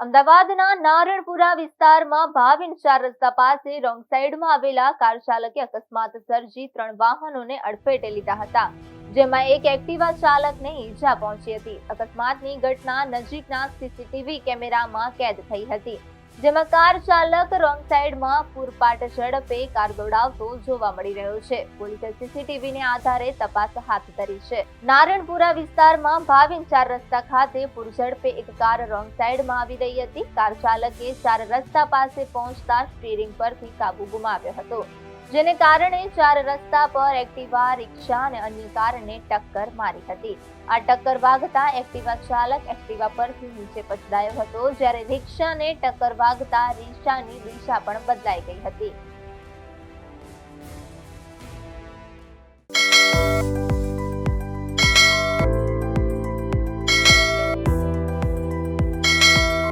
અમદાવાદના નારણપુરા વિસ્તારમાં ભાવિન 4 રસ્તા પાસે રોંગ સાઈડમાં આવેલા કાર ચાલકે અકસ્માત સર્જી 3 વાહનોને અડફેટે લીધા હતા, જેમાં એક એક્ટિવા ચાલકને ઈજા પહોંચી હતી. અકસ્માતની ઘટના નજીકના સીસીટીવી કેમેરામાં કેદ થઈ હતી, જેમાં કાર ચાલક રોંગ સાઈડમાં પૂરપાટ ઝડપે કાર દોડાવતો જોવા મળી રહ્યો છે. પોલીસે સીસીટીવીને આધારે તપાસ હાથ ધરી છે. નારણપુરા વિસ્તારમાં ભાવિન 4 રસ્તા ખાતે પૂરઝડપે એક કાર રોંગ સાઈડમાં આવી રહી હતી. કાર ચાલકે 4 રસ્તા પાસે પહોંચતા સ્ટીયરિંગ પરથી કાબુ ગુમાવ્યો હતો, જેને કારણે 4 રસ્તા પર એક્ટિવા, રિક્ષા અને અન્ય કારને ટક્કર મારી હતી. આ ટક્કર વાગતા એક્ટિવા ચાલક એક્ટિવા પરથી નીચે પછડાયો હતો, જ્યારે રિક્ષાને ટક્કર વાગતા રિક્ષાની દિશા પણ બદલાઈ ગઈ હતી.